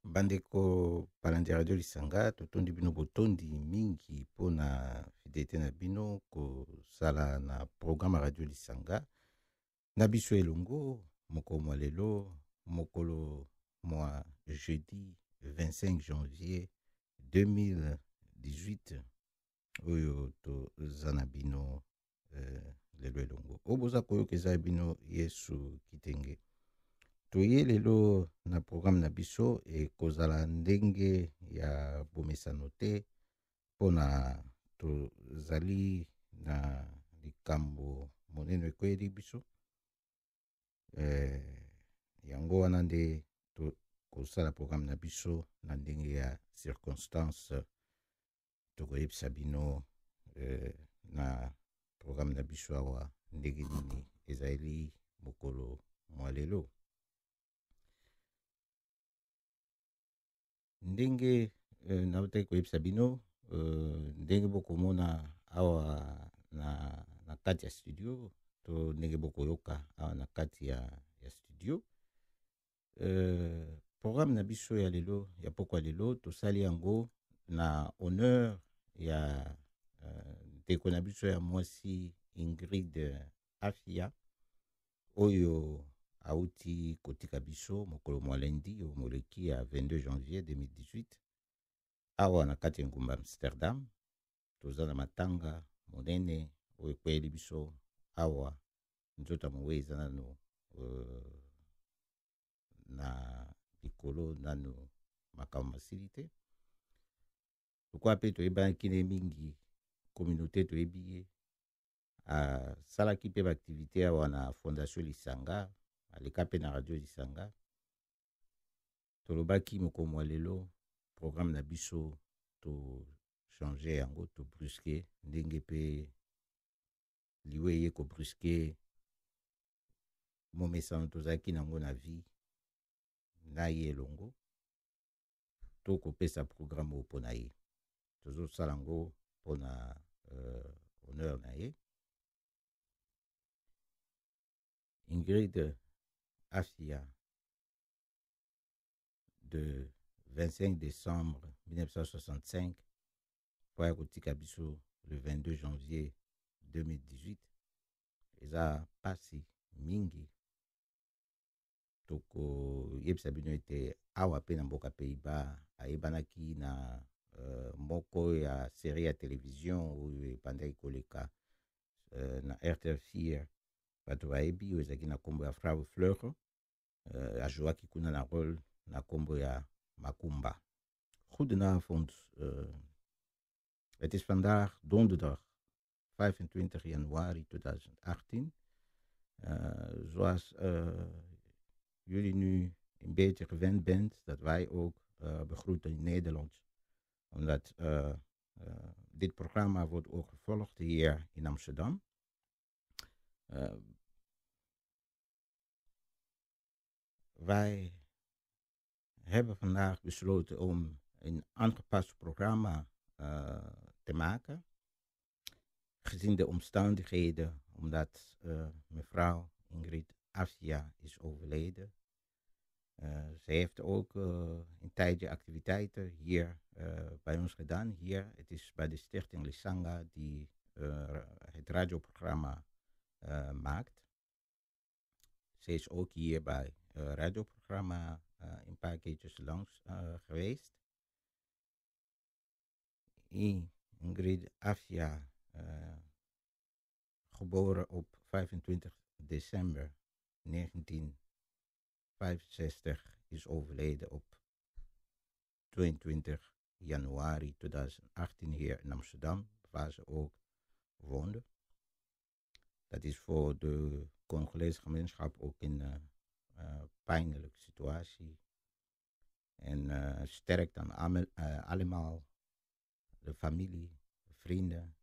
Bandeko palandi radio lisanga totondi bino botondi mingi pona fidélité na bino sala na programme radio lisanga na biso elongo mokolo mwa lelo mokolo mwa jeudi 25 janvier 2018 oyo toza na bino lelo elongo oyo boza koyoka eza bino Yesu Kitenge. Toye lelo na programme na biso ekozala ndenge ya bomesano te mpona tozali na likambo monene ekweli biso yango wana nde kosala programme na biso na ndenge ya circonstance tokoyebisa bino na programme na biso awa ndenge nini ezali mokolo mwa lelo. Ndenge nautaki koyebisa bino ndenge bokomona awa na kati ya studio to ndenge bokoyoka awa na kati ya studio programme na biso ya lelo ya pokwa lelo tosali yango na honneur ya ndeko na biso ya mwasi Ingrid Afia oyo auti kotika biso mokolo mwa lundi o moleki ya 22 janvier 2018 awa na kati ya ngumba Amsterdam. Toza na matanga monene oyo ekweli biso awa nzota mowe eza nano na likolo nano makambo masili te lokwa mpe toyebanaki ne mingi communauté toyebi ye asalaki mpe baaktivité awa na fondation Lisanga aleka mpe na radio Lisanga. Tolobaki mokolo mwa lelo programme na biso to changer yango to brusque ndenge mpe liwe ye ko brusque momesano tozalaki nango na vie na ye elongo to kopesa programme oyo mpona ye tozosala yango mpona honneur na ye. Ingrid Afia de 25 décembre 1965 pour kotika biso le 22 janvier 2018 eza pasi mingi toko yebisa bino ete awa pe na mboka Pays-Bas ayebanaki na moko ya série ya télévision oyo epandaki koleka na RTL4 bato bayebi oyo ezalaki na kombo ya Frau Fleur ajouaki kuna na rôle na kombo ya Makumba. Goedenavond, het is vandaag donderdag 25 januari 2018. Zoals jullie nu een beetje gewend bent dat wij ook begroeten in Nederlands. Omdat dit programma wordt ook gevolgd hier in Amsterdam. Wij hebben vandaag besloten om een aangepast programma te maken. Gezien de omstandigheden, omdat mevrouw Ingrid Afia is overleden. Ze heeft ook een tijdje activiteiten hier bij ons gedaan. Hier, het is bij de Stichting Lisanga die het radioprogramma maakt. Ze is ook hier bij radioprogramma een paar keertjes langs geweest. Ingrid Afia, geboren op 25 december 1965, is overleden op 22 januari 2018 hier in Amsterdam, waar ze ook woonde. Dat is voor de Congolese gemeenschap ook een pijnlijke situatie. En sterkt dan allemaal de familie, de vrienden,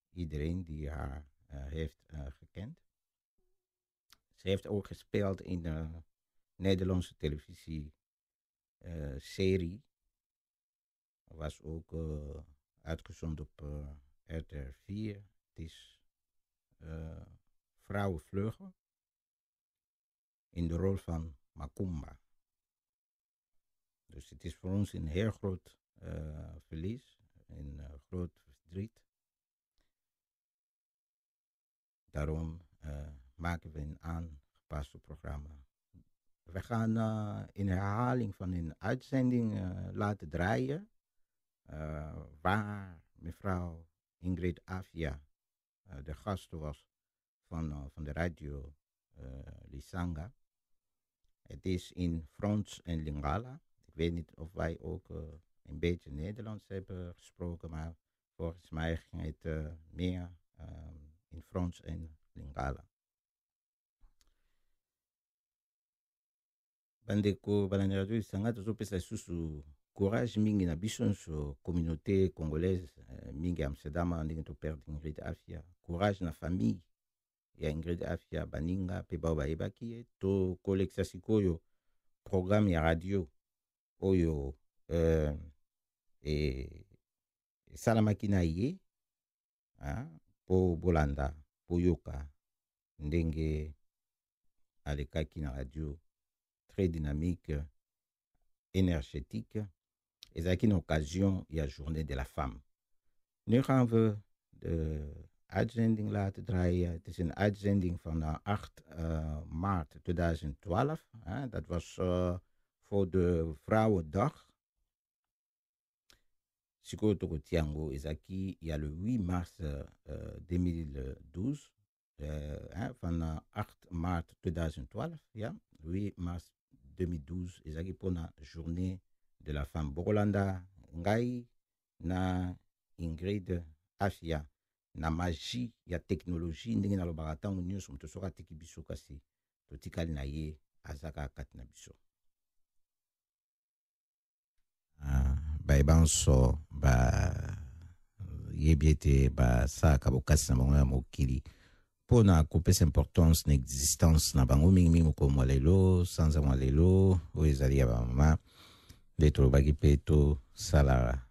iedereen die haar heeft gekend. Ze heeft ook gespeeld in de Nederlandse televisie serie. Was ook uitgezonden op RTL4. Het is Vrouwenvleugel in de rol van Makumba. Dus het is voor ons een heel groot verlies, een groot verdriet. Daarom maken we een aangepaste programma. We gaan in herhaling van een uitzending laten draaien, waar mevrouw Ingrid Afia de gast was van de radio Lisanga. Het is in Frans en Lingala. Ik weet niet of wij ook een beetje Nederlands hebben gesproken, maar volgens mij ging het meer in Frans en Lingala. Bandeko balandi radio Lisanga tozopesa lisusu courage mingi na biso nyonso communauté congolaise mingi ya Amsterdam ndenge toperde Ingrid Afia. Courage na famille ya Ingrid Afia baninga mpe bao bayebaki ye tokolekisa sikoyo programme ya radio oyo esalamaki na ye mpo bolanda mpo yoka ndenge alekaki na radio très dynamique, énergétique. Ezalaki na occasion ya journée de la femme. Nu gaan we de uitzending laten draaien. Het is een uitzending van 8 maart 2012. Dat was voor de Vrouwendag. Sikoyo tokotiango ezalaki ya le 8 mars 2012. Van 8 maart 2012. Ja, 8 mars 2012 ezalaki mpona journée de la femme. Bokolanda ngai na Ingrid Afia na magie ya technologie ndenge nalobaka ntango nyonso moto soki atiki biso kasi totikali na ye azaka kati na biso. Bayeba nyonso bayebi ete basalaka bokasi na bango ya mokili mpona kopesa importance na existence na bango mingimingi mokolo mwa lelo sanza mwa lelo oyo ezali ya bamama nde tolobaki mpe tosala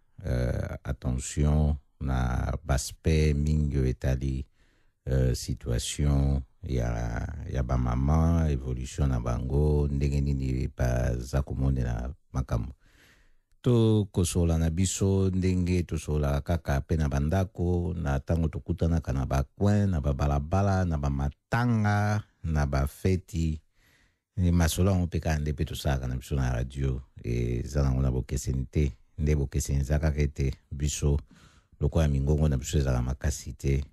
attention na baspect mingi oyo etali situation ya bamama évolution na bango ndenge nini baza komonela makambo tokosola na biso ndenge tosolaka kaka mpe na bandako na ntango tokutanaka na bacoin na babalabala na bamatanga na bafeti masolo yango mpe kaka nde mpe tosalaka na biso na radio eza nango na bokeseni te nde bokeseni eza kaka ete biso lokola mingongo na biso ezalaka makasi te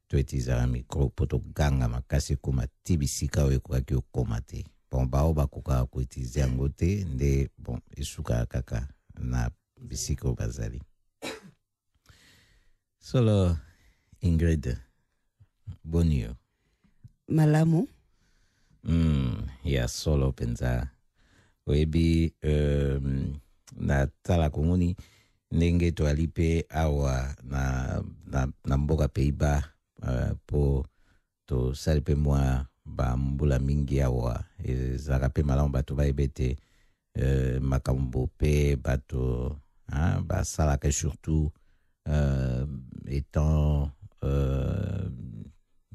to ete ezalaka mikro mpo toganga makasi ekoma ti bisika oyo ekokaki okoma te bon bao bakokaka koutilize yango te nde bon esukaka kaka na bisika oyo bazali. Solo Ingrid, boni yo? Malamu? Ya solo penza. Oyebi na tala komoni ndenge toali mpe awa na mboka Pays-Bas po tosali mpe mwa bambula mingi awa ezalaka mpe malamu bato bayeba ete makambo mpe bato basalaka surtout étant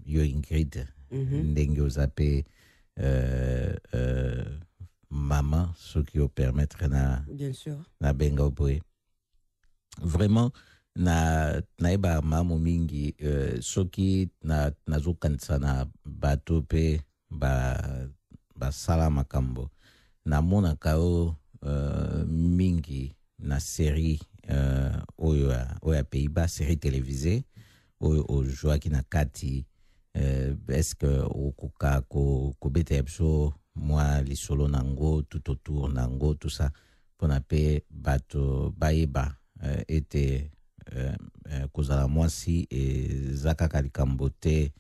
yo Ingrid ndenge oza mpe maman soki opermettre na benga oboye vraiment nayeba mamu mingi soki nazokanisa na bato mpe basala makambo namonaka o mingi na série oyo ya Pays-Bas série télévisée oyo ozwaki na kati est-ce que okoka kobeta ya biso mwa lisolo nango tout autour nango tout ça mpona mpe bato bayeba ete kozala mwasi eza kaka likambo te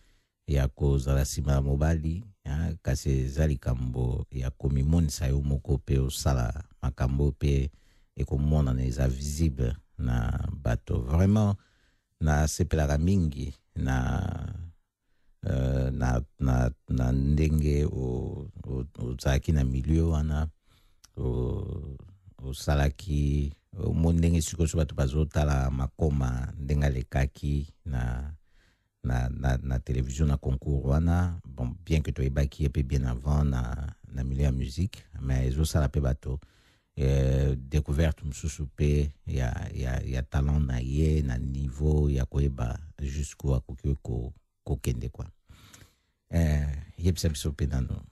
ya kozala nsima ya mobali kasi eza likambo ya komimonisa yo moko mpe osala makambo mpe ekomonana eza visible na bato. Vraiment nasepelaka mingi na ndenge ozalaki na milieu wana osalaki omoni ndenge sikoyo so bato bazotala makoma ndenge alekaki na télévision na concours wana bon bien que toyebaki ye mpe bien avant na milieu ya musique mais ezosala mpe bato découverte mosusu mpe ya talent na ye na niveau ya koyeba jusqu'où akoki kokende kwa yebisa biso mpe nano.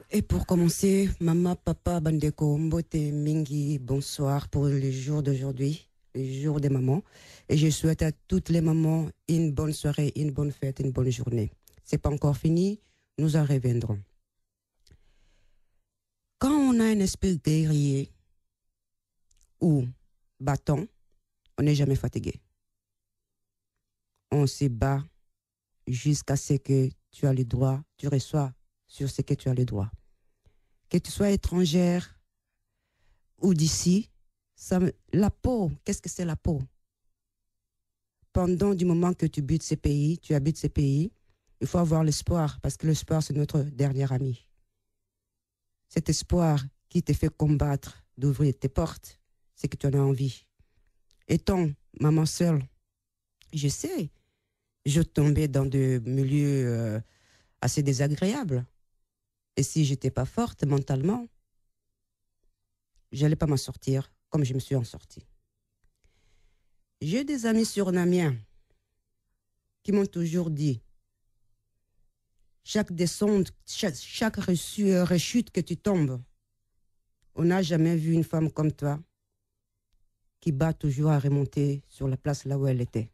Et pour commencer, maman, papa, bandeko, mbote, mingi, bonsoir pour le jour d'aujourd'hui, le jour des mamans. Et je souhaite à toutes les mamans une bonne soirée, une bonne fête, une bonne journée. C'est pas encore fini, nous en reviendrons. Quand on a un esprit guerrier ou battant, on n'est jamais fatigué. On se bat jusqu'à ce que tu as le droit, tu reçois sur ce que tu as le droit. Que tu sois étrangère ou d'ici, la peau, qu'est-ce que c'est la peau? Pendant du moment que tu habites ces pays, il faut avoir l'espoir, parce que l'espoir, c'est notre dernier ami. Cet espoir qui te fait combattre, d'ouvrir tes portes, c'est que tu en as envie. Étant maman seule, je sais, je tombais dans des milieux assez désagréables. Et si je n'étais pas forte mentalement, je n'allais pas m'en sortir comme je me suis en sortie. J'ai des amis surnamiens qui m'ont toujours dit, chaque descente, chaque rechute que tu tombes, on n'a jamais vu une femme comme toi qui bat toujours à remonter sur la place là où elle était.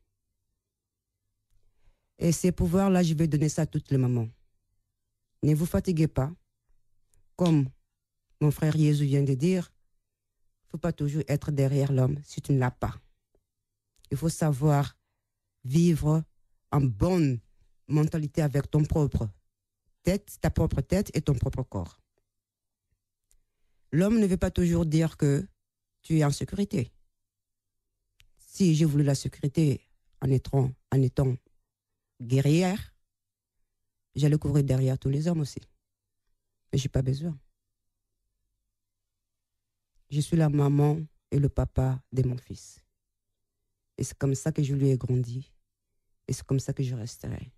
Et ces pouvoirs-là, je vais donner ça à toutes les mamans. Ne vous fatiguez pas. Comme mon frère Jésus vient de dire, il ne faut pas toujours être derrière l'homme si tu ne l'as pas. Il faut savoir vivre en bonne mentalité avec ton propre tête, ta propre tête et ton propre corps. L'homme ne veut pas toujours dire que tu es en sécurité. Si j'ai voulu la sécurité en étant guerrière, j'allais courir derrière tous les hommes aussi. Mais je n'ai pas besoin. Je suis la maman et le papa de mon fils. Et c'est comme ça que je lui ai grandi. Et c'est comme ça que je resterai.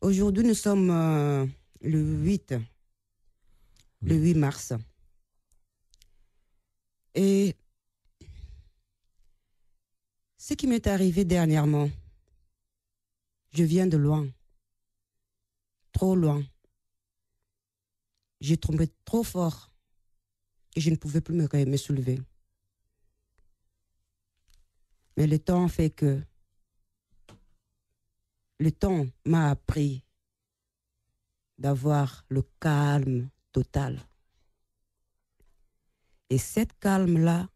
Aujourd'hui, nous sommes le 8 mars. Et ce qui m'est arrivé dernièrement, je viens de loin, trop loin. J'ai tombé trop fort et je ne pouvais plus me soulever. Mais le temps fait que le temps m'a appris d'avoir le calme total. Et cette calme-là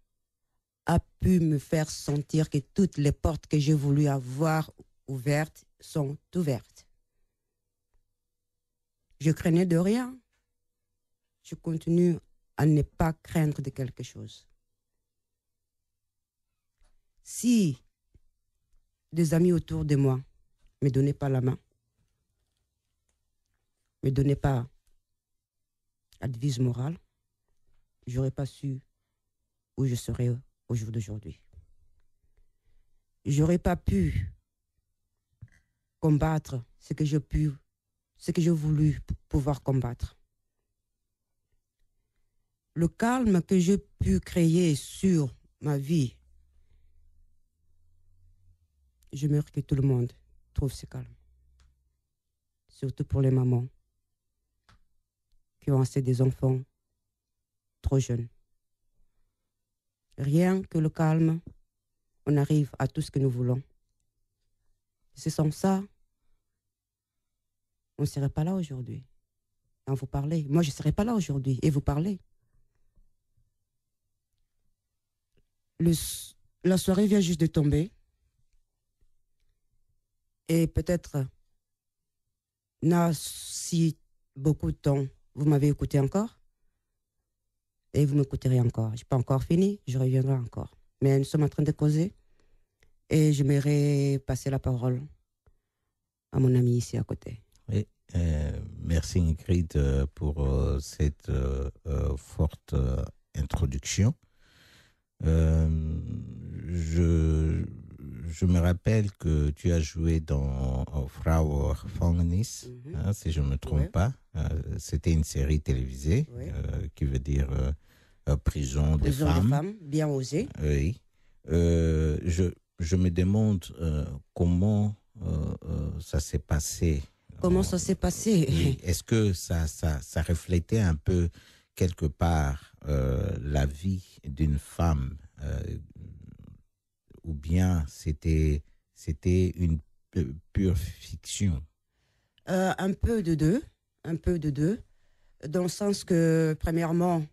a pu me faire sentir que toutes les portes que j'ai voulu avoir ouvertes sont ouvertes. Je craignais de rien. Je continue à ne pas craindre de quelque chose. Si des amis autour de moi ne me donnaient pas la main, ne me donnaient pas advice morale, je n'aurais pas su où je serais au jour d'aujourd'hui. Je n'aurais pas pu combattre ce que j'ai voulu pouvoir combattre. Le calme que j'ai pu créer sur ma vie, j'aimerais que tout le monde trouve ce calme. Surtout pour les mamans qui ont assez des enfants trop jeunes. Rien que le calme, on arrive à tout ce que nous voulons. C'est sans ça, on ne serait pas là aujourd'hui. Quand vous parlez, moi je ne serais pas là aujourd'hui et vous parlez. La soirée vient juste de tomber. Et peut-être, si beaucoup de temps, vous m'avez écouté encore, et vous m'écouterez encore. Je n'ai pas encore fini, je reviendrai encore. Mais nous sommes en train de causer, et j'aimerais passer la parole à mon ami ici à côté. Oui, merci Ingrid pour cette forte introduction. Je me rappelle que tu as joué dans Frau Gefängnis, si je ne me trompe pas. C'était une série télévisée qui veut dire prison des Prison des femmes. femmes, bien osé. Oui. Je me demande comment ça s'est passé. Comment ça s'est passé? Oui. Est-ce que ça reflétait un peu quelque part la vie d'une femme ou bien c'était une pure fiction? Un peu de deux, un peu de deux, dans le sens que, premièrement,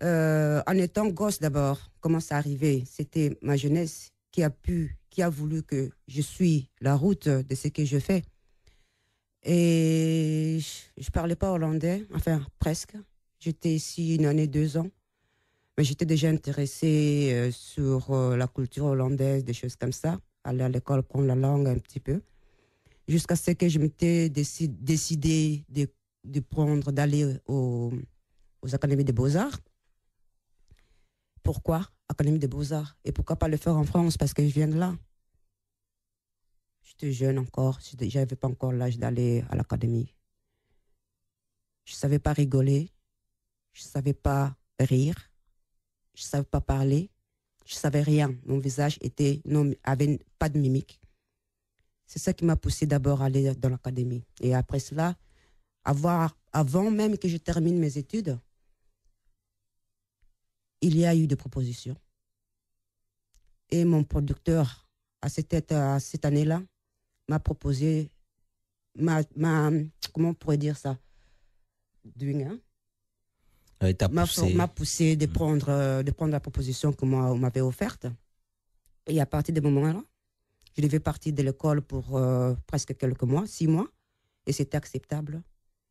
en étant gosse d'abord, comment ça arrivait? C'était ma jeunesse qui a voulu que je suis la route de ce que je fais. Et je parlais pas hollandais, enfin presque. J'étais ici une année, 2 ans, mais j'étais déjà intéressée sur la culture hollandaise, des choses comme ça. Aller à l'école, prendre la langue un petit peu. Jusqu'à ce que je m'étais décidé de prendre, d'aller aux académies des beaux-arts. Pourquoi Académie des beaux-arts? Et pourquoi pas le faire en France? Parce que je viens de là. J'étais jeune encore, je n'avais pas encore l'âge d'aller à l'académie. Je ne savais pas rigoler, je ne savais pas rire, je ne savais pas parler, je ne savais rien. Mon visage avait pas de mimique. C'est ça qui m'a poussé d'abord à aller dans l'académie. Et après cela, avant même que je termine mes études, il y a eu des propositions. Et mon producteur, à cette année-là, m'a proposé, comment on pourrait dire ça? M'a poussé de prendre la proposition qu'on m'avait offerte. Et à partir de ce moment-là, je devais partir de l'école pour presque quelques mois, 6 mois, et c'était acceptable.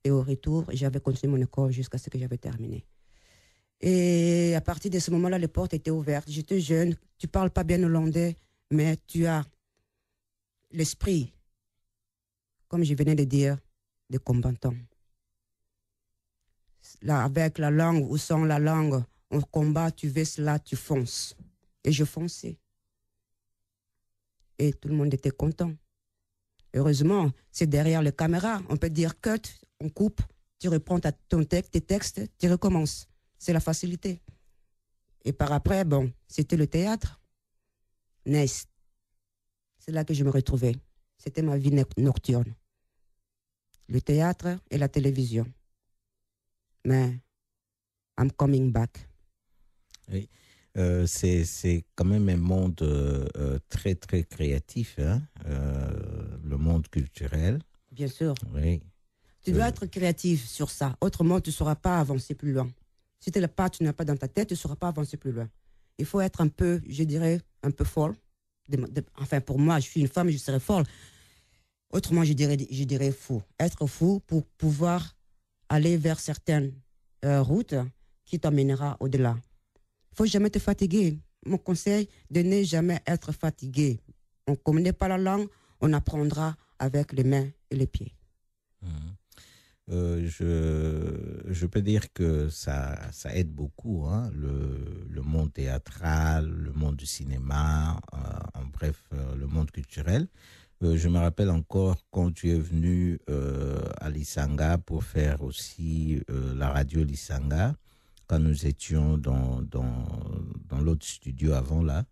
Et au retour, j'avais continué mon école jusqu'à ce que j'avais terminé. Et à partir de ce moment-là, les portes étaient ouvertes. J'étais jeune, tu parles pas bien hollandais, mais tu as l'esprit, comme je venais de dire, de combattant. Là, avec la langue ou sans la langue, on combat, tu veux cela, tu fonces. Et je fonçais. Et tout le monde était content. Heureusement, c'est derrière les caméras. On peut dire cut, on coupe, tu reprends tes textes, tu recommences. C'est la facilité. Et par après, bon, c'était le théâtre. Nice. C'est là que je me retrouvais. C'était ma vie nocturne. Le théâtre et la télévision. Mais I'm coming back. Oui. C'est quand même un monde très, très créatif, hein? Le monde culturel. Bien sûr. Oui. Tu dois être créatif sur ça. Autrement, tu ne sauras pas avancer plus loin. Si tu n'as pas dans ta tête, tu ne sauras pas avancer plus loin. Il faut être un peu, je dirais, un peu folle. Enfin, pour moi, je suis une femme, je serais folle. Autrement, je dirais fou. Être fou pour pouvoir aller vers certaines routes qui t'emmènera au-delà. Il ne faut jamais te fatiguer. Mon conseil, de ne jamais être fatigué. On ne connaît pas la langue, on apprendra avec les mains et les pieds. Je peux dire que ça aide beaucoup, hein, le monde théâtral, le monde du cinéma, en bref, le monde culturel. Je me rappelle encore quand tu es venu à Lisanga pour faire aussi la radio Lisanga, quand nous étions dans l'autre studio avant là,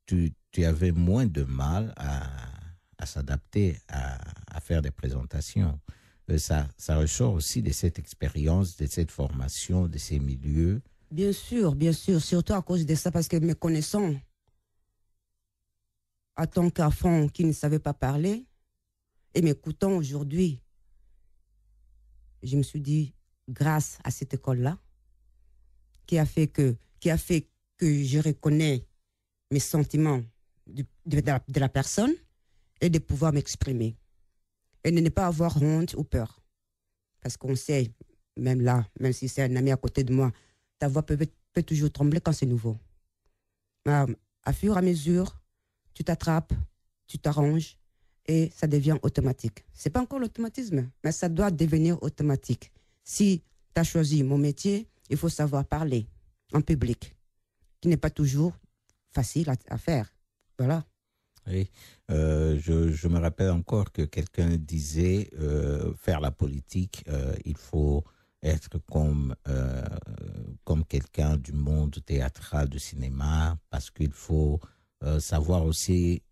tu avais moins de mal à s'adapter, à faire des présentations. Ça ressort aussi de cette expérience, de cette formation, de ces milieux. Bien sûr, surtout à cause de ça, parce que me connaissant en tant qu'enfant qui ne savait pas parler, et m'écoutant aujourd'hui, je me suis dit, grâce à cette école-là, qui a fait que je reconnais mes sentiments de la personne et de pouvoir m'exprimer. Et de ne pas avoir honte ou peur. Parce qu'on sait, même là, même si c'est un ami à côté de moi, ta voix peut toujours trembler quand c'est nouveau. À fur et à mesure, tu t'attrapes, tu t'arranges et ça devient automatique. Ce n'est pas encore l'automatisme, mais ça doit devenir automatique. Si tu as choisi mon métier, il faut savoir parler en public, qui n'est pas toujours facile à faire. Voilà. Oui, je me rappelle encore que quelqu'un disait faire la politique, il faut être comme quelqu'un du monde théâtral, du cinéma, parce qu'il faut savoir aussi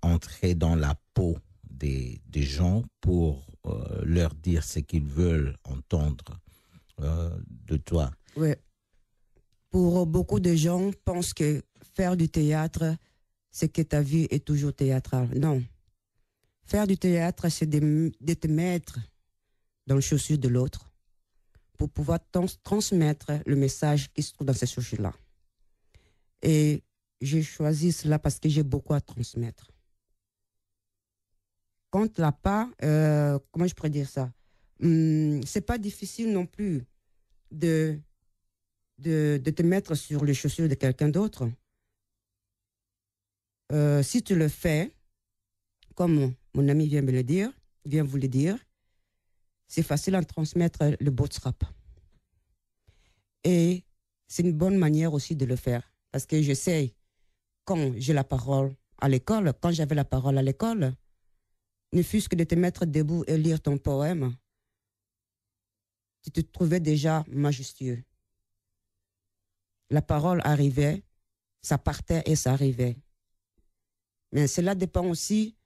entrer dans la peau des gens pour leur dire ce qu'ils veulent entendre de toi. Ouais. Pour beaucoup de gens, pensent que faire du théâtre, c'est que ta vie est toujours théâtrale. Non. Faire du théâtre, c'est de te mettre dans les chaussures de l'autre pour pouvoir transmettre le message qui se trouve dans ces chaussures-là. Et j'ai choisi cela parce que j'ai beaucoup à transmettre. Quand tu n'as pas, comment je pourrais dire ça, c'est pas difficile non plus de te mettre sur les chaussures de quelqu'un d'autre. Si tu le fais, comme mon ami vient vous le dire, c'est facile à transmettre le bootstrap. Et c'est une bonne manière aussi de le faire. Parce que je sais, quand j'ai la parole à l'école, quand j'avais la parole à l'école, ne fût-ce que de te mettre debout et lire ton poème, tu te trouvais déjà majestueux. La parole arrivait, ça partait et ça arrivait. Mais cela dépend aussi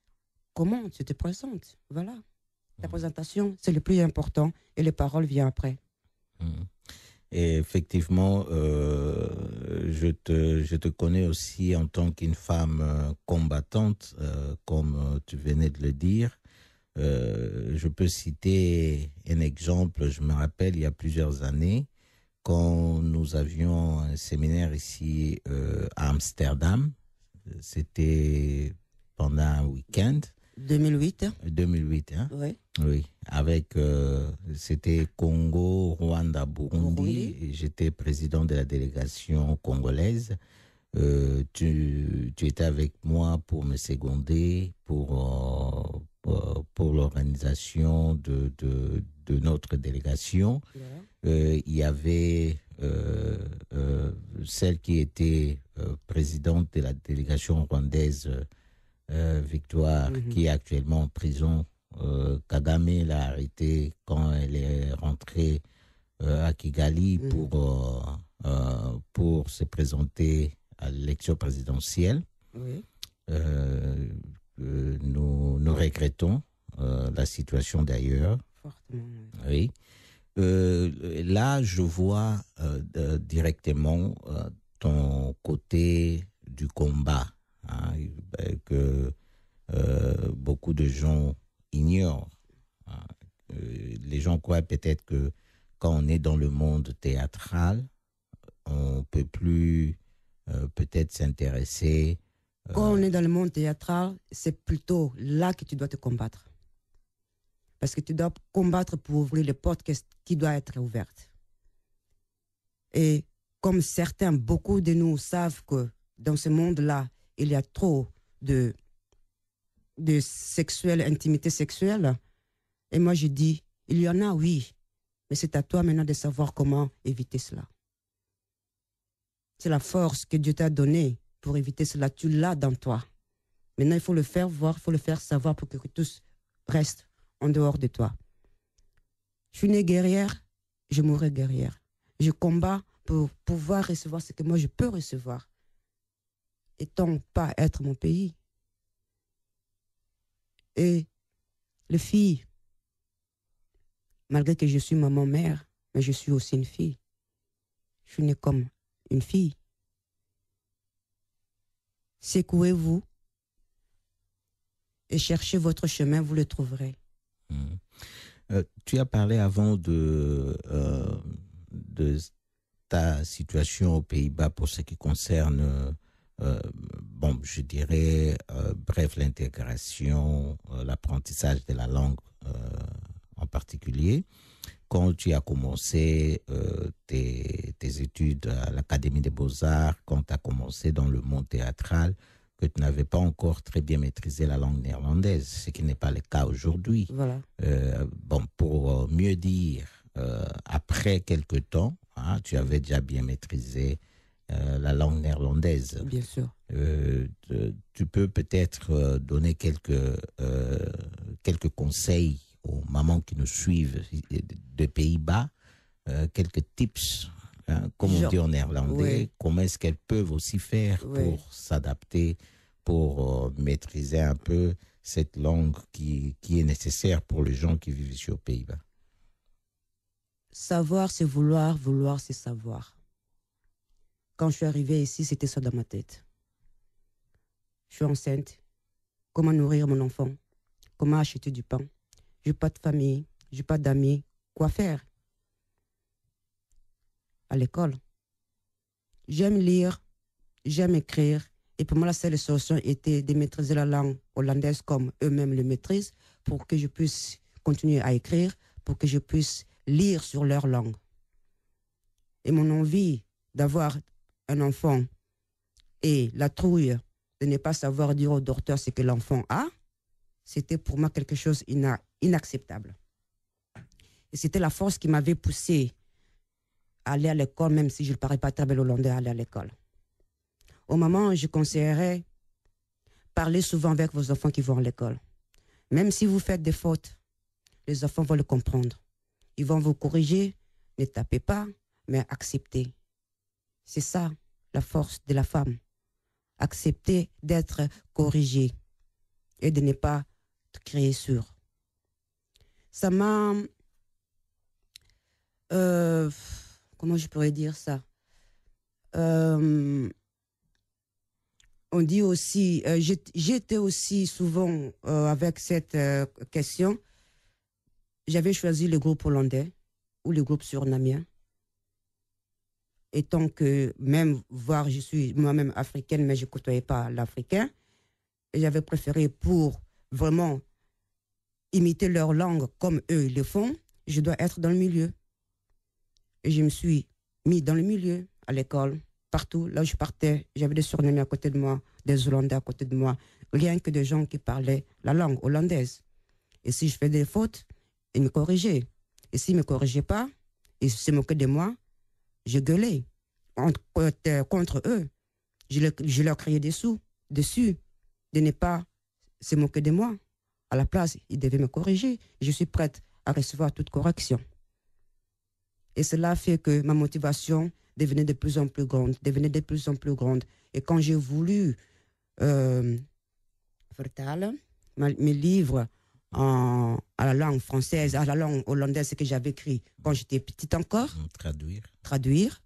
comment tu te présentes. Voilà. Ta présentation, c'est le plus important et les paroles viennent après. Et effectivement, je te connais aussi en tant qu'une femme combattante, comme tu venais de le dire. Je peux citer un exemple, je me rappelle, il y a plusieurs années, quand nous avions un séminaire ici à Amsterdam. C'était pendant un week-end. 2008. 2008, hein? Oui. Oui, avec, c'était Congo, Rwanda, Burundi. Et j'étais président de la délégation congolaise. Tu étais avec moi pour me seconder, pour l'organisation de notre délégation. Il y avait celle qui était présidente de la délégation rwandaise, Victoire, qui est actuellement en prison. Kagame l'a arrêtée quand elle est rentrée à Kigali pour se présenter à l'élection présidentielle. Oui. Nous regrettons la situation d'ailleurs. Fortement. Oui. Là, je vois directement ton côté du combat, hein, que beaucoup de gens ignorent. Hein. Les gens croient peut-être que quand on est dans le monde théâtral, on ne peut plus peut-être s'intéresser. Quand on est dans le monde théâtral, c'est plutôt là que tu dois te combattre. Parce que tu dois combattre pour ouvrir les portes qui doivent être ouvertes. Et comme certains, beaucoup de nous savent que dans ce monde-là, il y a trop de intimité sexuelle. Et moi, je dis, il y en a, oui. Mais c'est à toi maintenant de savoir comment éviter cela. C'est la force que Dieu t'a donnée pour éviter cela. Tu l'as dans toi. Maintenant, il faut le faire voir, il faut le faire savoir pour que tous restent en dehors de toi. Je suis née guerrière, je mourrai guerrière. Je combats pour pouvoir recevoir ce que moi je peux recevoir. Étant pas être mon pays. Et les filles, malgré que je suis maman-mère, mais je suis aussi une fille. Je suis née comme une fille. Secouez-vous et cherchez votre chemin, vous le trouverez. Tu as parlé avant de ta situation aux Pays-Bas pour ce qui concerne, je dirais, bref, l'intégration, l'apprentissage de la langue en particulier. Quand tu as commencé tes études à l'Académie des Beaux-Arts, quand tu as commencé dans le monde théâtral, que tu n'avais pas encore très bien maîtrisé la langue néerlandaise, ce qui n'est pas le cas aujourd'hui. Voilà. Pour mieux dire, après quelque temps, hein, tu avais déjà bien maîtrisé la langue néerlandaise. Bien sûr. Tu peux peut-être donner quelques conseils aux mamans qui nous suivent de Pays-Bas quelques tips, comme on dit en néerlandais, comment est-ce qu'elles peuvent aussi faire pour s'adapter, pour maîtriser un peu cette langue qui est nécessaire pour les gens qui vivent ici aux Pays-Bas? Savoir, c'est vouloir, vouloir, c'est savoir. Quand je suis arrivée ici, c'était ça dans ma tête. Je suis enceinte. Comment nourrir mon enfant? Comment acheter du pain? Je n'ai pas de famille, je n'ai pas d'amis. Quoi faire? À l'école. J'aime lire, j'aime écrire. Et pour moi, la seule solution était de maîtriser la langue hollandaise comme eux-mêmes le maîtrisent pour que je puisse continuer à écrire, pour que je puisse lire sur leur langue. Et mon envie d'avoir un enfant et la trouille de ne pas savoir dire au docteur ce que l'enfant a, c'était pour moi quelque chose d'inacceptable. Et c'était la force qui m'avait poussé à aller à l'école, même si je ne parlais pas très bien hollandais, à aller à l'école. Au moment, je conseillerais parler souvent avec vos enfants qui vont à l'école. Même si vous faites des fautes, les enfants vont le comprendre. Ils vont vous corriger, ne tapez pas, mais acceptez. C'est ça, la force de la femme. Accepter d'être corrigée et de ne pas créer sur. Ça m'a... comment je pourrais dire ça? On dit aussi... j'étais aussi souvent avec cette question. J'avais choisi le groupe hollandais ou le groupe surinamien. Étant que même, voire je suis moi-même africaine, mais je ne côtoyais pas l'africain, j'avais préféré pour vraiment imiter leur langue comme eux le font, je dois être dans le milieu. Et je me suis mis dans le milieu, à l'école, partout. Là où je partais, j'avais des surnommés à côté de moi, des Hollandais à côté de moi, rien que des gens qui parlaient la langue hollandaise. Et si je fais des fautes, ils me corrigeaient. Et s'ils ne me corrigeaient pas, ils se moquaient de moi, je gueulais contre eux. Je leur criais dessus, de ne pas se moquer de moi. À la place, ils devaient me corriger. Je suis prête à recevoir toute correction. Et cela fait que ma motivation devenait de plus en plus grande, Et quand j'ai voulu vertalen, mes livres à la langue française, à la langue hollandaise que j'avais écrit quand j'étais petite encore, traduire,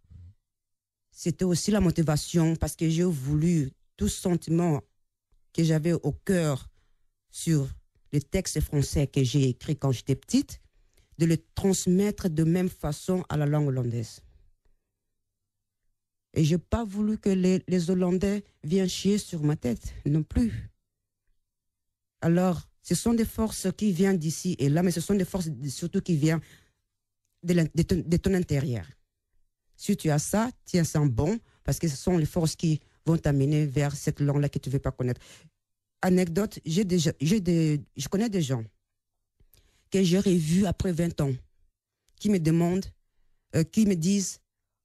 c'était aussi la motivation parce que j'ai voulu tout sentiment que j'avais au cœur sur les textes français que j'ai écrits quand j'étais petite, de le transmettre de même façon à la langue hollandaise. Et je n'ai pas voulu que les Hollandais viennent chier sur ma tête non plus. Alors, ce sont des forces qui viennent d'ici et là, mais ce sont des forces surtout qui viennent de ton intérieur. Si tu as ça, tiens-en bon, parce que ce sont les forces qui vont t'amener vers cette langue-là que tu ne veux pas connaître. Anecdote, je connais des gens que j'ai revus après 20 ans, qui me demandent, qui me disent,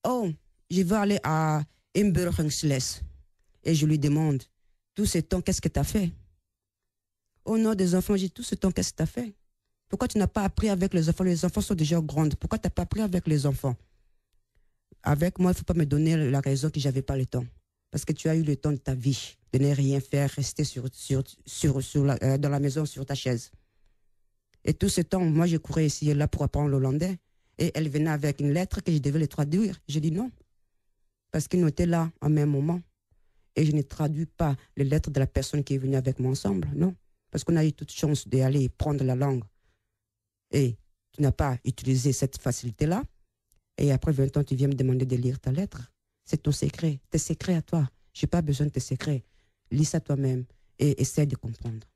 oh, je vais aller à Imburgersles. Et je lui demande, tout ce temps, qu'est-ce que tu as fait? Au nom des enfants, j'ai dit, tout ce temps, qu'est-ce que tu as fait? Pourquoi tu n'as pas appris avec les enfants? Les enfants sont déjà grands. Pourquoi tu n'as pas appris avec les enfants? Avec moi, il ne faut pas me donner la raison que je n'avais pas le temps. Parce que tu as eu le temps de ta vie, de ne rien faire, rester dans la maison sur ta chaise. Et tout ce temps, moi, je courais ici et là pour apprendre l'hollandais. Et elle venait avec une lettre que je devais le traduire. J'ai dit non. Parce qu'ils étaient là en même moment. Et je ne traduis pas les lettres de la personne qui est venue avec moi ensemble. Non. Parce qu'on a eu toute chance d'aller prendre la langue. Et tu n'as pas utilisé cette facilité-là. Et après 20 ans, tu viens me demander de lire ta lettre. C'est ton secret. Tes secrets à toi. Je n'ai pas besoin de tes secrets. Lis ça toi-même et essaie de comprendre.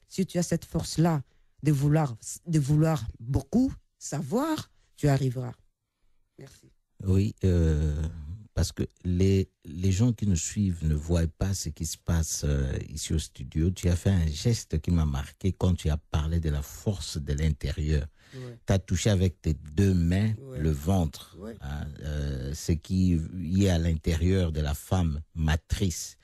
Si tu as cette force-là de vouloir beaucoup savoir, tu arriveras. Merci. Oui, parce que les gens qui nous suivent ne voient pas ce qui se passe ici au studio. Tu as fait un geste qui m'a marqué quand tu as parlé de la force de l'intérieur. Ouais. Tu as touché avec tes 2 mains le ventre, ce qui est à l'intérieur de la femme matrice.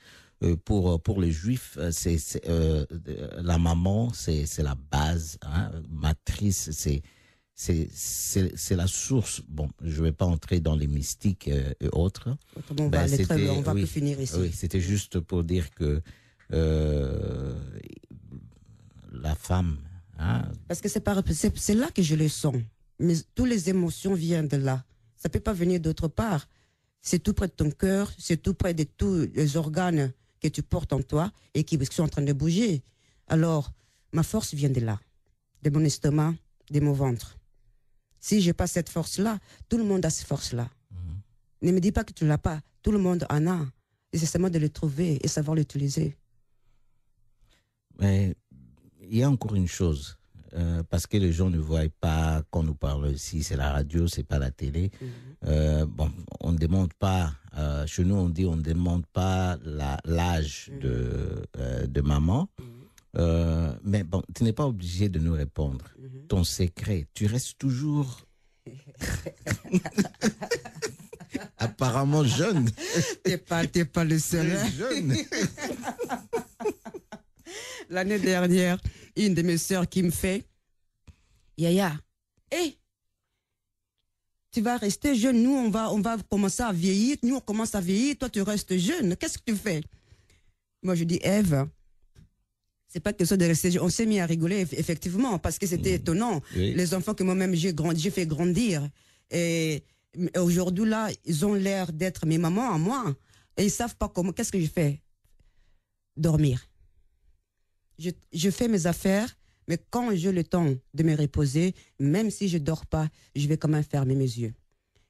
pour les Juifs, la maman, c'est la base, hein, matrice, c'est la source. Bon, je vais pas entrer dans les mystiques et autres. Autrement, on va aller très loin, on va plus finir ici. Oui, c'était juste pour dire que la femme... Hein, parce que c'est là que je le sens. Mais toutes les émotions viennent de là. Ça peut pas venir d'autre part. C'est tout près de ton cœur, c'est tout près de tous les organes que tu portes en toi et qui sont en train de bouger. Alors, ma force vient de là, de mon estomac, de mon ventre. Si je n'ai pas cette force-là, tout le monde a cette force-là. Ne me dis pas que tu ne l'as pas. Tout le monde en a. Et c'est seulement de le trouver et savoir l'utiliser. Mais il y a encore une chose. Parce que les gens ne voient pas qu'on nous parle ici, c'est la radio, c'est pas la télé. Bon, on ne demande pas, chez nous on dit on ne demande pas l'âge de maman. Mais bon, tu n'es pas obligé de nous répondre. Ton secret, tu restes toujours apparemment jeune. T'es pas le seul. Hein? Jeune. L'année dernière, une de mes sœurs qui me fait Yaya, hey, tu vas rester jeune, nous on va commencer à vieillir, nous on commence à vieillir, toi tu restes jeune, qu'est-ce que tu fais? Moi je dis Ève, c'est pas question de rester jeune. On s'est mis à rigoler effectivement parce que c'était étonnant. Oui. Les enfants que moi-même j'ai fait grandir et aujourd'hui là, ils ont l'air d'être mes mamans à moi et ils savent pas comment. Qu'est-ce que je fais? Dormir. Je fais mes affaires, mais quand j'ai le temps de me reposer, même si je ne dors pas, je vais quand même fermer mes yeux.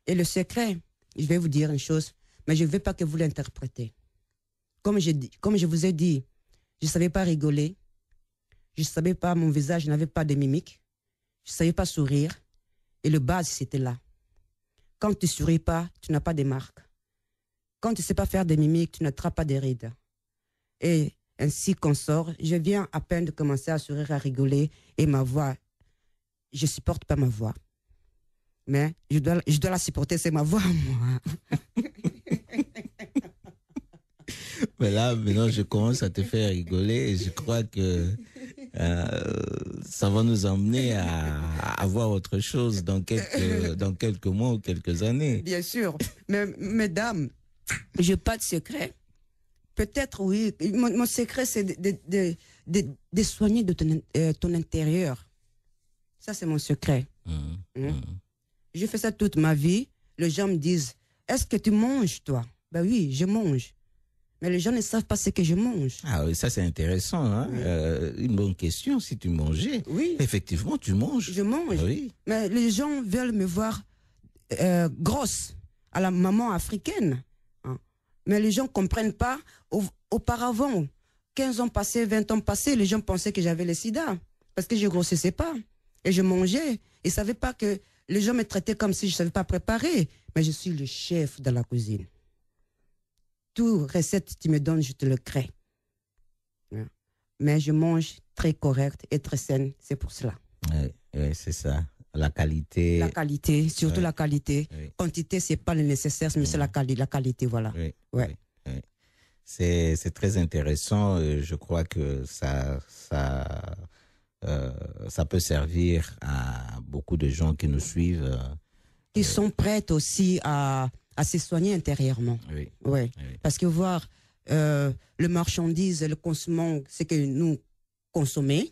Et le secret, je vais vous dire une chose, mais je ne veux pas que vous l'interprétez. Comme je vous ai dit, je ne savais pas rigoler, je ne savais pas, mon visage n'avait pas de mimique, je ne savais pas sourire, et le base, c'était là. Quand tu ne souris pas, tu n'as pas de marque. Quand tu ne sais pas faire des mimiques, tu n'attrapes pas des rides. Et ainsi qu'on sort, je viens à peine de commencer à sourire, à rigoler, et ma voix, je ne supporte pas ma voix. Mais je dois la supporter, c'est ma voix, moi. Mais là, maintenant, je commence à te faire rigoler et je crois que ça va nous emmener à avoir autre chose dans quelques mois ou quelques années. Bien sûr. Mais, mesdames, je n'ai pas de secret. Peut-être, oui. Mon secret, c'est de soigner de ton intérieur. Ça, c'est mon secret. Je fais ça toute ma vie. Les gens me disent, est-ce que tu manges, toi? Ben oui, je mange. Mais les gens ne savent pas ce que je mange. Ah oui, ça c'est intéressant. Hein? Oui. Une bonne question, si tu mangeais. Oui. Effectivement, tu manges. Je mange. Oui. Mais les gens veulent me voir grosse, à la maman africaine. Mais les gens ne comprennent pas. Auparavant, 15 ans passés, 20 ans passés, les gens pensaient que j'avais le sida. Parce que je ne grossissais pas. Et je mangeais. Ils ne savaient pas que les gens me traitaient comme si je ne savais pas préparer. Mais je suis le chef de la cuisine. Toute recette que tu me donnes, je te le crée. Mais je mange très correct et très saine. C'est pour cela. Oui, c'est ça. La qualité. La qualité, surtout la qualité. Oui. Quantité, ce n'est pas le nécessaire, mais c'est la qualité, voilà. Oui. Ouais. Oui. C'est très intéressant. Je crois que ça peut servir à beaucoup de gens qui nous suivent. Qui sont prêtes aussi à se soigner intérieurement. Oui. Ouais. Oui. Parce que voir le marchandise, le consommant, c'est que nous consommons.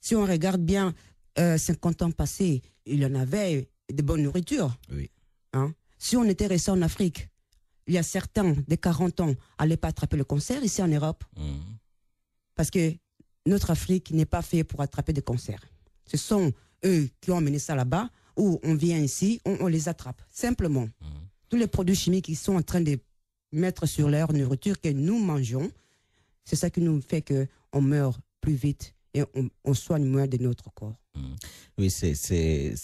Si on regarde bien, 50 ans passés, il y en avait de bonne nourriture. Oui. Hein? Si on était resté en Afrique, il y a certains de 40 ans n'allaient pas attraper le cancer ici en Europe. Parce que notre Afrique n'est pas faite pour attraper des cancers. Ce sont eux qui ont amené ça là-bas, où on vient ici, on les attrape, simplement. Tous les produits chimiques qu'ils sont en train de mettre sur leur nourriture que nous mangeons, c'est ça qui nous fait qu'on meurt plus vite et on soigne moins de notre corps. Oui, c'est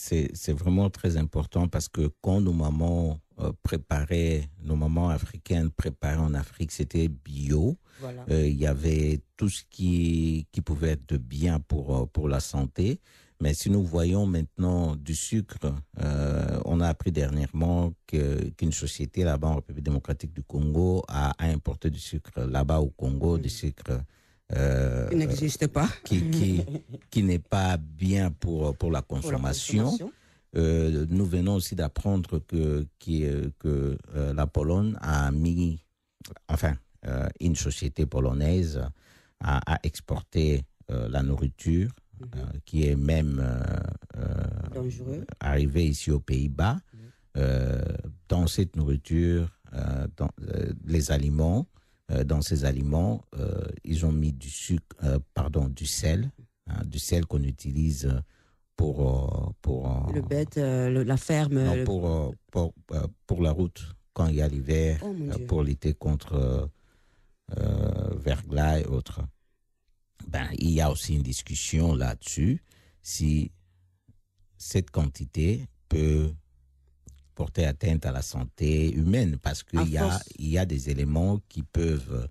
vraiment très important parce que quand nos mamans nos mamans africaines préparaient en Afrique, c'était bio. Voilà. Y avait tout ce qui pouvait être bien pour la santé. Mais si nous voyons maintenant du sucre, on a appris dernièrement qu'une société là-bas en République démocratique du Congo a importé du sucre là-bas au Congo, du sucre Qui n'existe pas. qui n'est pas bien pour la consommation. Nous venons aussi d'apprendre que la Pologne a mis, une société polonaise a exporté la nourriture qui est même arrivée ici aux Pays-Bas. Dans cette nourriture, les aliments, dans ces aliments, ils ont mis du sel, du sel qu'on utilise pour le bête, la ferme. Non, pour la route, quand il y a l'hiver, pour lutter contre verglas et autres. Il y a aussi une discussion là-dessus, si cette quantité peut porter atteinte à la santé humaine, parce qu'il y a des éléments qui peuvent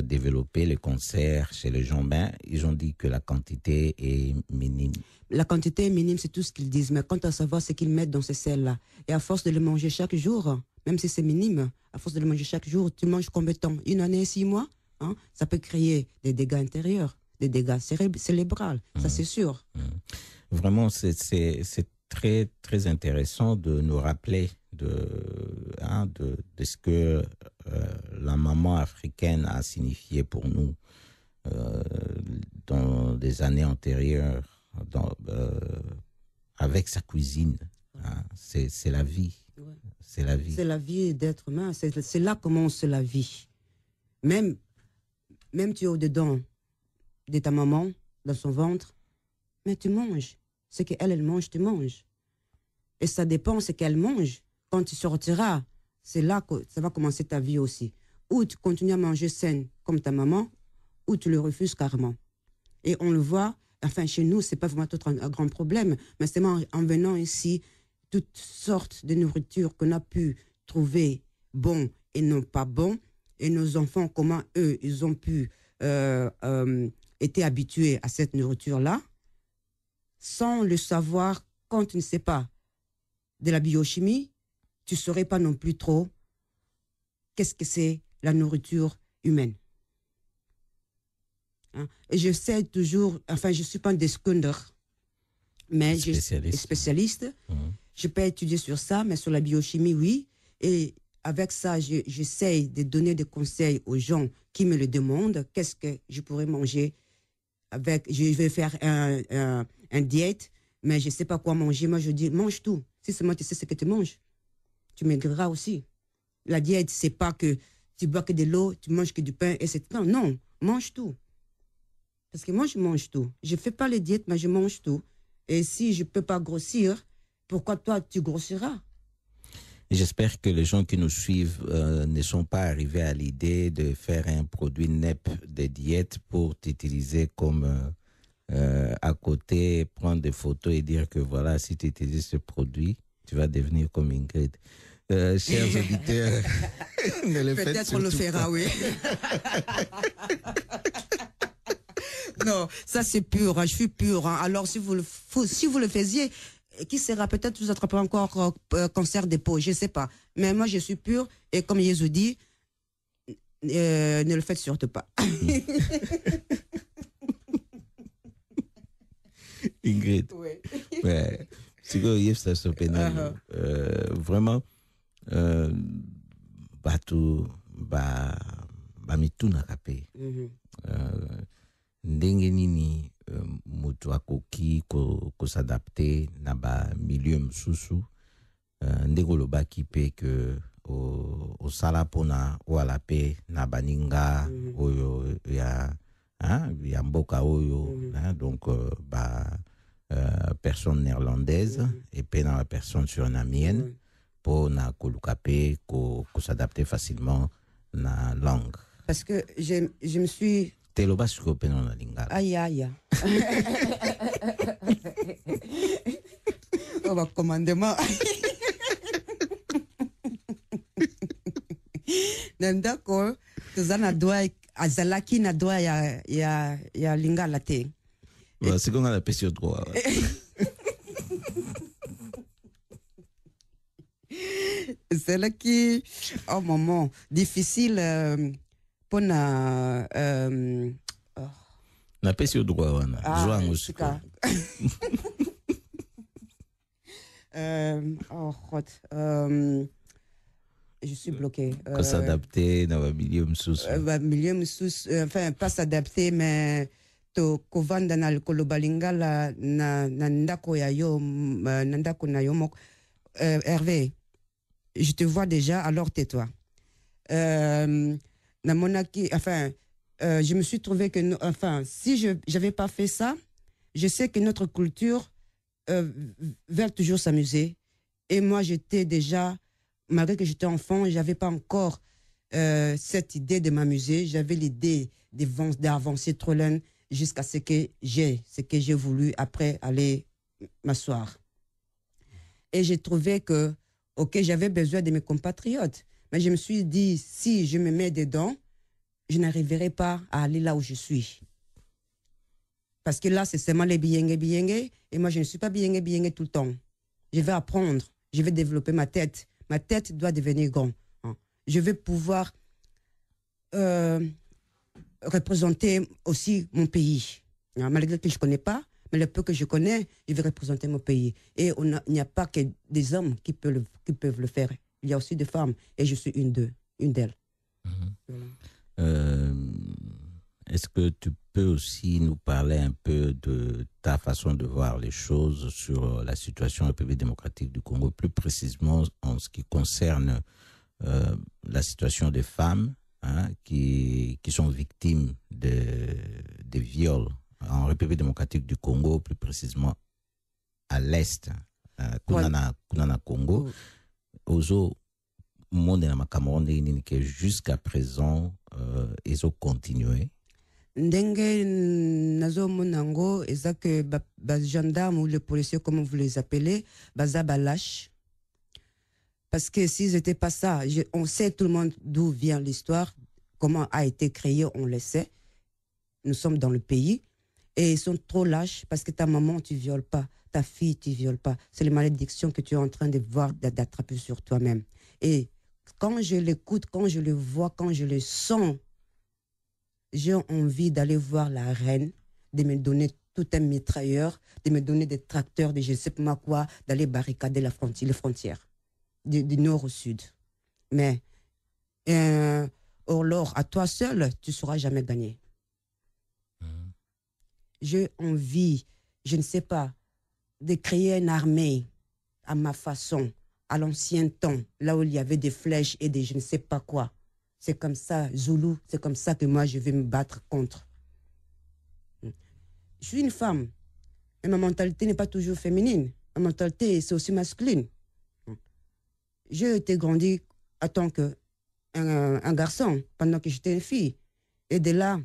développer le cancer chez les gens. Ils ont dit que la quantité est minime. La quantité est minime, c'est tout ce qu'ils disent. Mais quant à savoir ce qu'ils mettent dans ces sels-là, et à force de le manger chaque jour, même si c'est minime, à force de le manger chaque jour, tu manges combien de temps? 1 année, 6 mois, hein? Ça peut créer des dégâts intérieurs, des dégâts cérébraux, ça c'est sûr. Vraiment, c'est très, très intéressant de nous rappeler de ce que la maman africaine a signifié pour nous dans des années antérieures, avec sa cuisine. Hein. C'est la vie. Ouais. C'est la vie. C'est la vie d'être humain. C'est là commence la vie. Même tu es au-dedans de ta maman, dans son ventre, mais tu manges. Ce qu'elle mange, tu manges. Et ça dépend ce qu'elle mange. Quand tu sortiras, c'est là que ça va commencer ta vie aussi. Ou tu continues à manger sain comme ta maman, ou tu le refuses carrément. Et on le voit, chez nous, c'est pas vraiment un grand problème, mais c'est en venant ici, toutes sortes de nourriture qu'on a pu trouver bon et non pas bon, et nos enfants, comment eux, ils ont pu être habitués à cette nourriture-là, sans le savoir, quand tu ne sais pas de la biochimie, tu ne saurais pas non plus trop qu'est-ce que c'est la nourriture humaine. Hein? Et je sais toujours, je ne suis pas un deskunder, mais je suis spécialiste. Je peux étudier sur ça, mais sur la biochimie, oui. Et avec ça, j'essaie de donner des conseils aux gens qui me le demandent. Qu'est-ce que je pourrais manger je vais faire un diète, mais je ne sais pas quoi manger. Moi, je dis, mange tout. Si seulement tu sais ce que tu manges, tu maigriras aussi. La diète, c'est pas que tu bois que de l'eau, tu manges que du pain, etc. Non, mange tout. Parce que moi, je mange tout. Je ne fais pas les diètes, mais je mange tout. Et si je ne peux pas grossir, pourquoi toi, tu grossiras? J'espère que les gens qui nous suivent ne sont pas arrivés à l'idée de faire un produit NEP de diète pour t'utiliser comme à côté, prendre des photos et dire que voilà, si tu utilises ce produit, tu vas devenir comme Ingrid. Chers auditeurs, ne le faites peut-être on le fera, pas. Oui. Non, ça c'est pur, hein, je suis pur. Hein. Alors si vous le faisiez, qui sera peut-être vous attraperez encore cancer des peaux, je ne sais pas. Mais moi je suis pur et comme Jésus dit, ne le faites surtout pas. Ingrid. Oui. Ouais. Vraiment, mituna kape. Ndenge nini mutu akoki s'adapter na ba milieu msusu ndenge olobaki pe ke osala pona oala pe na baninga oyo ya mboka oyo donc personne néerlandaise et pe na personne surinamienne pour na koluka pe s'adapter facilement na langue. Parce que je me suis Teloba suko pe na lingala. Aïe. On va commandement. D'accord. Tuzana doa azalaki na doa ya lingala te. C'est qu'on a la sur droit. C'est là qui, un moment difficile pour na. Na paix sur droit, Ah, je suis bloquée. Qu'on s'adapter dans le milieu enfin, pas s'adapter, mais to kovanda na kolobalingala na ndako ya yo, nandako na yo mok. Hervé, je te vois déjà, alors tais-toi. Na monaki, enfin, je me suis trouvé que, enfin, si je n'avais pas fait ça, je sais que notre culture va toujours s'amuser. Et moi, j'étais déjà, malgré que j'étais enfant, je n'avais pas encore cette idée de m'amuser. J'avais l'idée d'avancer trop loin jusqu'à ce que j'ai voulu après aller m'asseoir. Et j'ai trouvé que, ok, j'avais besoin de mes compatriotes. Mais je me suis dit, si je me mets dedans, je n'arriverai pas à aller là où je suis. Parce que là, c'est seulement les biyengue. Et moi, je ne suis pas biyengue tout le temps. Je vais apprendre. Je vais développer ma tête. Ma tête doit devenir grande. Je vais pouvoir représenter aussi mon pays. Malgré que je ne connais pas, mais le peu que je connais, je vais représenter mon pays. Et il n'y a pas que des hommes qui peuvent le faire. Il y a aussi des femmes. Et je suis une d'elles. Est-ce que tu peux aussi nous parler un peu de ta façon de voir les choses sur la situation en République démocratique du Congo, plus précisément en ce qui concerne la situation des femmes qui sont victimes de viols en République démocratique du Congo, plus précisément à l'est, Kunana Congo, Ozo monde na Cameroun que jusqu'à présent ils ont continué. Ndenge nazo monango eza que ba gendarmes ou les policiers comme vous les appelez baza balash. Parce que s'ils n'étaient pas ça, on sait tout le monde d'où vient l'histoire, comment a été créé, on le sait. Nous sommes dans le pays et ils sont trop lâches parce que ta maman tu violes pas, ta fille tu violes pas. C'est les malédictions que tu es en train de voir d'attraper sur toi-même. Et quand je l'écoute, quand je le vois, quand je le sens, j'ai envie d'aller voir la reine, de me donner tout un mitrailleur, de me donner des tracteurs, de je ne sais pas quoi, d'aller barricader les frontières, du nord au sud. Mais, alors, à toi seul, tu ne sauras jamais gagner. J'ai envie, je ne sais pas, de créer une armée à ma façon, à l'ancien temps, là où il y avait des flèches et des je ne sais pas quoi. C'est comme ça, Zoulou, c'est comme ça que moi je vais me battre contre. Je suis une femme, et ma mentalité n'est pas toujours féminine. Ma mentalité, c'est aussi masculine. J'ai été grandi en tant qu'un garçon pendant que j'étais une fille. Et de là,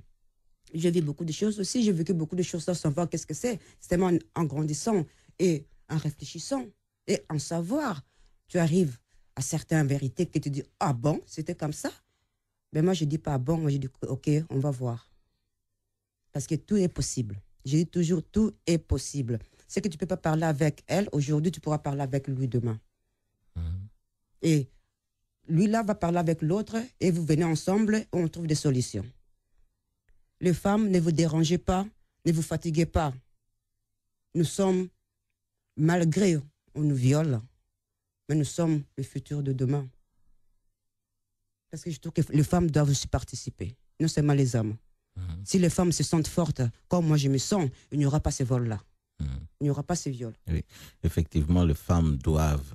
j'ai vu beaucoup de choses aussi. J'ai vécu beaucoup de choses sans savoir qu'est-ce que c'est. C'est seulement en grandissant et en réfléchissant et en savoir. Tu arrives à certaines vérités que tu dis, ah bon, c'était comme ça. Mais moi, je ne dis pas bon, moi je dis, ok, on va voir. Parce que tout est possible. Je dis toujours, tout est possible. C'est que tu ne peux pas parler avec elle, aujourd'hui, tu pourras parler avec lui demain. Et lui là va parler avec l'autre et vous venez ensemble et on trouve des solutions. Les femmes, ne vous dérangez pas, ne vous fatiguez pas. Nous sommes, malgré on nous viole, mais nous sommes le futur de demain. Parce que je trouve que les femmes doivent aussi participer, non seulement les hommes. Si les femmes se sentent fortes, comme moi je me sens, il n'y aura pas ces vols-là. Il n'y aura pas ces viols. Oui, effectivement, les femmes doivent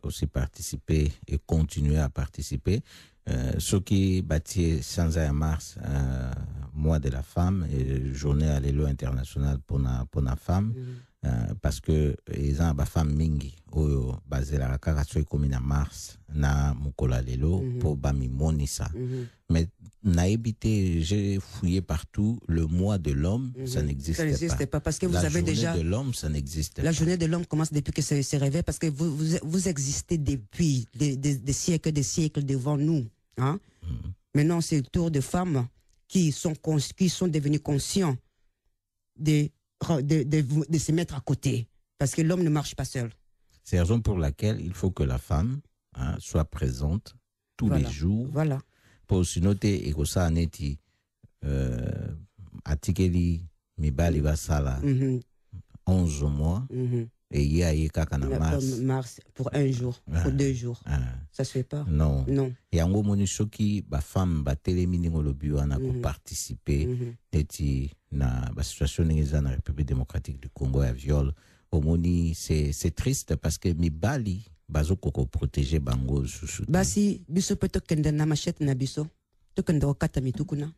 aussi participer et continuer à participer. Ce qui bâtit sans un mars, mois de la femme et journée à l'élo international pour la femme, parce que les gens femme mingi oyo bazela kaka so comme na mars na mukola lelo pour bami monisa. Mais naïbité, j'ai fouillé partout, le mois de l'homme, ça n'existe pas. Parce que vous avez déjà... La journée de l'homme, ça n'existe pas. La journée de l'homme commence depuis que c'est réveillé, parce que vous existez depuis des siècles devant nous. Hein? Maintenant, c'est le tour des femmes qui sont devenues conscients de de se mettre à côté. Parce que l'homme ne marche pas seul. C'est la raison pour laquelle il faut que la femme soit présente tous les jours. Voilà. Pour se noter et que ça en est atikeli mibali basala 11 mois et il y a kakana mars pour un jour, pour 2 jours. Ça se fait pas. Non. Et en gros moni soki ba femme ba télémini ngolobi wana ko participer neti na ba situation ngeza na République démocratique du Congo ya viol. Omoni c'est triste parce que mibali bazo koko protéger bango susu. Basi biso peto kende na machette na biso. To kende okata mitukuna.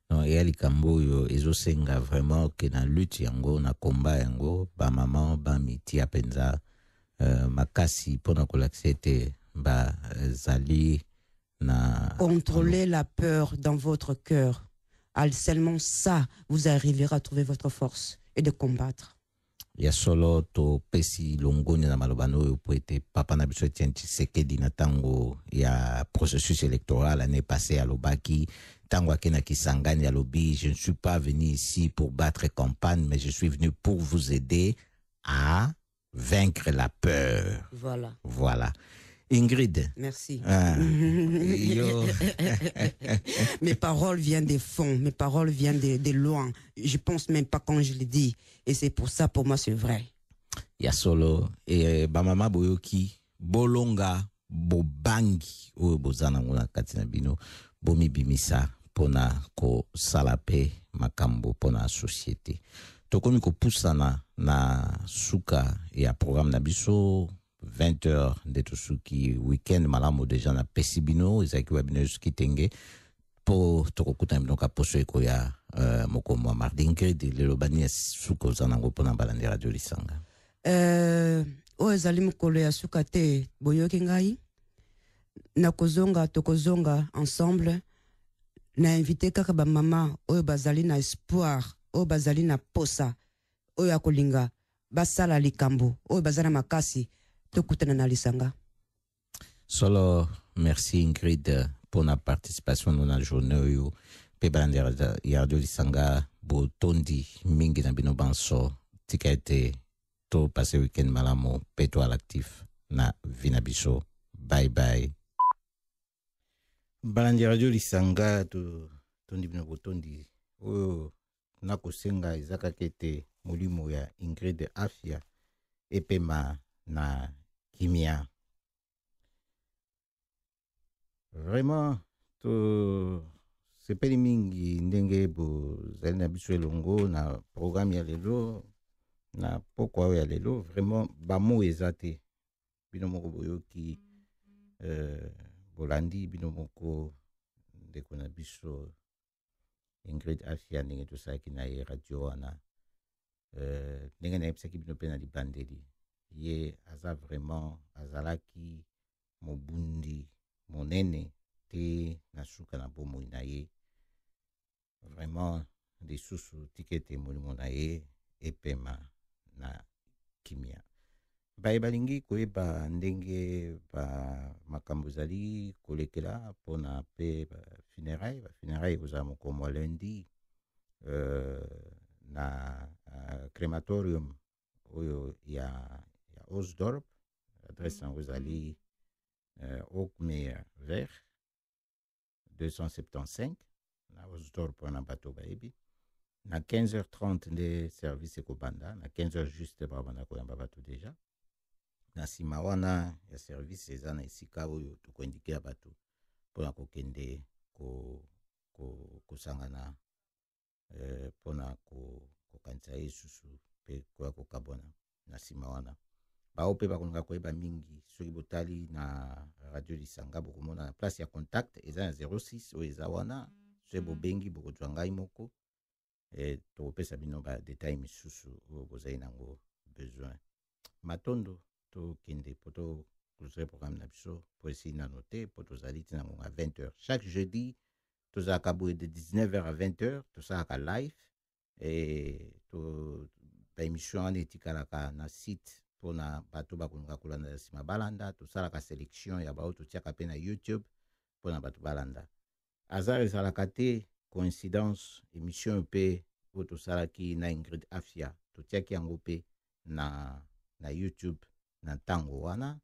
Non, et ali kambo yo ezosenga vraiment que na lutte yango na combat yango ba maman ba miti apenza makasi pona kolakse ba zali na contrôler la peur dans votre cœur. Seulement ça vous arrivera à trouver votre force et de combattre. Ya solo to pesi longoni na malobano yo poete papa na biso Etienne Tshisekedi na tango ya processus électoral l'année passée à Lobaki tango akena Kisangani à Lobi, je ne suis pas venu ici pour battre campagne mais je suis venu pour vous aider à vaincre la peur. Voilà. Ingrid. Merci. Mes paroles viennent des fonds, mes paroles viennent de loin. Je pense même pas quand je le dis. Et c'est pour ça, pour moi, c'est vrai. Ya solo. Et bamama boyoki, bolonga, bobangi, o bozana nguna katina bino, bomi bimisa, pona ko salape, makambo, pona société. Tokomi ko pusana na suka ya programme na biso, 20h de tout ce qui week-end malamo déjà na pesibino ezaki webino ski tenge po tokokuta donc a poso eko ya mokomo mardi Ingrid le lobani suko zanango pona balandi radio lisanga o ezali mokolo ya suka te boyoki ngai na kozonga tokozonga ensemble na invité kaka ba mama oyo bazali na espoir oyo bazali na posa oyo akolinga basala likambo oyo bazana makasi. Solo merci Ingrid pour la participation dans la journée où Pebalandi Radio Lisanga bo tondi mingi na bino banso tikaete to passer week-end malamo peto à l'actif na vinabiso bye bye. Balandi Radio Lisanga to tondi bino bo tondi o na kosenga izaka kete molimo ya Ingrid afya epema na kimia. Vraiment to sepeli mingi ndenge bo zali na biso elongo na programme ya lelo na pokwa ya lelo vraiment bamo ezate bino moko boyoki bolandi bino moko ndeko na biso Ingrid afya ndenge tosalaki na ye radio wana ndenge nayebisaki bino mpe na libandeli ye aza vraiment azalaki mobundi monene te na suka na bomoi na ye vraiment lisusu tikete molimo na ye epema na kimia baye balingi koyeba ndenge ba makambo ezali kolekela mpona mpe funérailles kozala mokomo wa lundi na crematorium oyo ya Osdorp, adresse en Rosalie, Oakmeyer vers 275, na Osdorp en bateau baebi. Na 15h30 de service ekobanda, na 15h juste babanda koyamba bateau déjà. Na simawana ya service eza na esika oyo tokoindike ya bateau pona kokende kosangana pona kokanisa yesusu pe koya kokabona na simawana. Baope bakonga koyeba mingi soki botali na radio Lisanga bokomona na place ya contact eza na 06 oyo eza wana soki bobengi bokozwa ngai moko tokopesa bino ba detail misusu oyo bozali nango besoin matondo tokende po toklusre programme na biso po esi nano te po tozali tina ngongo à 20h chaque jeudi tozalaka boye de 19h à 20h tosalaka live baémission wana etikalaka na site mpona bato bakolinga kolanda na nsima balanda tosalaka sélection ya baoyo totiaka mpe na YouTube mpona bato balanda hasard ezalaka te coïncidence émission mpe oyo tosalaki na Ingrid Afia totiaki yango mpe na YouTube na ntango wana.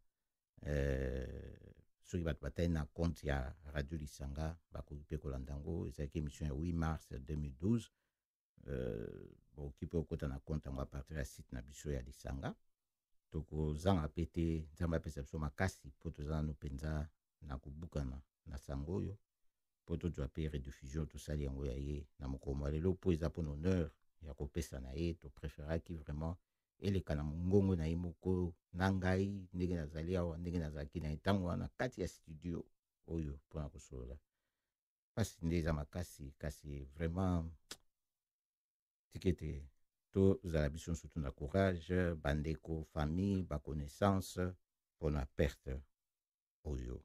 Soki bato batali na compte ya Radio Lisanga bakoki mpe kolanda yango. Ezalaki émission ya 8 mars 2012. Bokoki mpe okota na compte yango a partir ya site na biso ya Lisanga. Tokozanga mpe te nzambe apesa biso makasi mpo toza nanu mpenza na kobukana na sango oyo mpo tozwa mpe rediffusion tosali yango ya ye na mokolo lelo mpo eza mpo na honneur ya kopesa na ye. Topréféraki vraiment eleka na mongongo na ye moko na ngai ndenge nazali awa ndenge nazalaki na ye ntango wana kati ya studio oyo mpona kosolola mpasi nde eza makasi. Kasi vraiment tikete tozala biso surtout na courage bandeko famille baconnaissance mpona perte oyo.